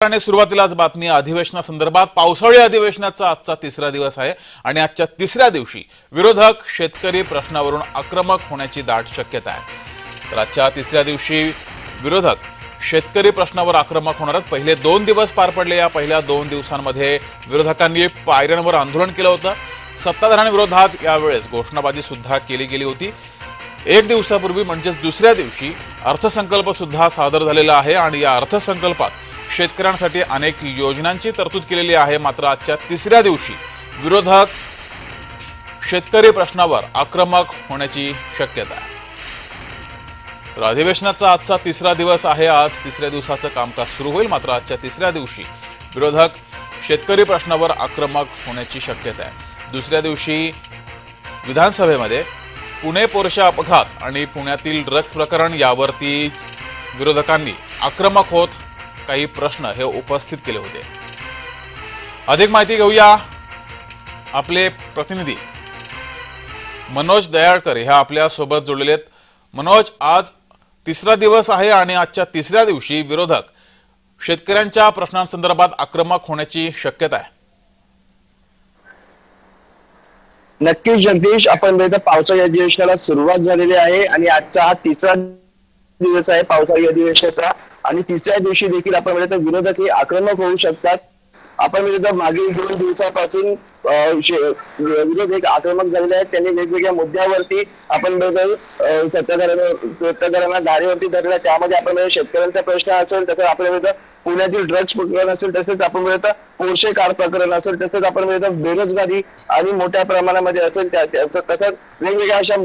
आणि सुरुवातीलाच बातमी अधिवेशनासंदर्भात पावसाळी अधिवेशनाचा आजचा तिसरा दिवस आहे आणि आजच्या तिसऱ्या दिवशी विरोधक शेतकरी प्रश्नावरून आक्रमक होण्याची दाट शक्यता आहे। तर आजच्या तिसऱ्या दिवशी विरोधक शेतकरी प्रश्नावर आक्रमक होणार आहेत। पहिले 2 दिवस पार पडले। या पहिल्या 2 दिवसांमध्ये विरोधकांनी पायऱ्यांवर आंदोलन केलं होतं। सत्ताधाऱ्यांविरोधात यावेळेस घोषणाबाजी सुद्धा केली गेली होती। एक दिवसापूर्वी म्हणजे दुसऱ्या दिवशी अर्थसंकल्प सुद्धा सादर झालेला आहे आणि या अर्थसंकल्पात शेतकऱ्यांसाठी अनेक योजनांची तरतूद केलेली आहे। मात्र आजच्या तिसऱ्या दिवशी विरोधक शेतकरी प्रश्नावर आक्रमक होण्याची शक्यता आहे। तर अधिवेशनाचा आजचा तिसरा दिवस आहे। आज तिसऱ्या दिवसाचं कामकाज सुरू होईल। मात्र आजच्या तिसऱ्या दिवशी विरोधक शेतकरी प्रश्नावर आक्रमक होण्याची शक्यता आहे। दुसऱ्या दिवशी विधानसभेमध्ये पुणे पोरशा अपघात आणि पुण्यातील ड्रग्ज प्रकरण यावरती विरोधकांनी आक्रमक होत काही प्रश्न हे उपस्थित केले होते। अधिक माहिती घेऊया। आपले प्रतिनिधी मनोज दयाळकर हे आपल्या सोबत जोडलेले आहेत। मनोज, आज तिसरा दिवस आहे आणि आजच्या तिसऱ्या दिवशी विरोधक शेतकऱ्यांच्या प्रश्नांसंदर्भात आक्रमक होण्याची शक्यता आहे। नक्कीच जगदीश, आपण बघितलं पावसाळी अधिवेशनाला सुरुवात झालेली आहे आणि आजचा हा तिसरा दिवस आहे पावसाळी अधिवेशनाचा आणि तिसऱ्या दिवशी देखील आपण बघितलं विरोधक हे आक्रमक होऊ शकतात। आपण बघितलं मागील 2 दिवसापासून विरोध एक आक्रमक झालेले आहेत। त्यांनी वेगवेगळ्या मुद्द्यावरती आपण बघितलं सत्ताधाऱ्यांना धारेवरती धरलं। त्यामध्ये आपण शेतकऱ्यांचा प्रश्न असेल, तसंच आपण बघितलं पुण्यातील ड्रग्ज प्रकरण असेल, तसेच आपण बघितलं पोर्शे कार प्रकरण असेल, तसंच आपण बघितलं बेरोजगारी आणि मोठ्या प्रमाणामध्ये असेल, तसंच वेगवेगळ्या अशा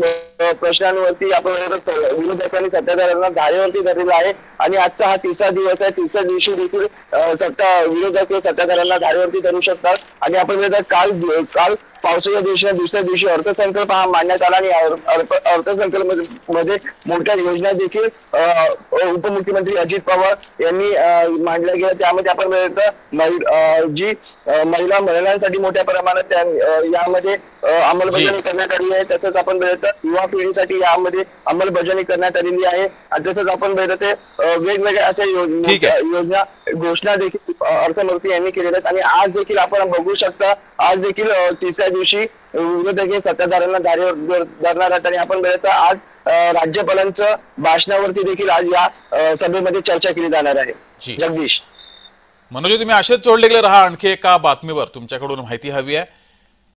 प्रश्नांवरती आपण विरोधकांनी सत्ताधाऱ्यांना धारेवरती धरलेला आहे आणि आजचा हा तिसरा दिवस आहे। तिसऱ्या दिवशी देखील विरोधक हे सत्ताधाऱ्यांना धारेवरती धरू शकतात आणि आपण काल पावसाळी अधिवेशनाच्या दुसऱ्या दिवशी अर्थसंकल्प हा मांडण्यात आला आणि अर्थसंकल्पामध्ये मोठ्या योजना देखील उपमुख्यमंत्री अजित पवार यांनी मांडल्या गेल्या। त्यामध्ये आपण महिलांसाठी मोठ्या प्रमाणात यामध्ये अंमलबजावणी करण्यात आली आहे। तसंच आपण युवा पिढीसाठी यामध्ये अंमलबजावणी करण्यात आलेली आहे आणि तसंच आपण वेगवेगळ्या अशा योजना घोषणा देखील अर्थमंत्री यांनी केलेल्या आहेत आणि आज देखील आपण बघू शकता, आज देखील तिसऱ्या दिवशी विरोधक हे सत्ताधाऱ्यांना धारेवर धरणार आहेत आणि आपण आज राज्यपालांचं भाषणावरती देखील आज या सभेमध्ये चर्चा केली जाणार आहे। जगदीश, मनोज, तुम्ही असेच जोडले गेले राहा। आणखी एका बातमीवर तुमच्याकडून माहिती हवी आहे।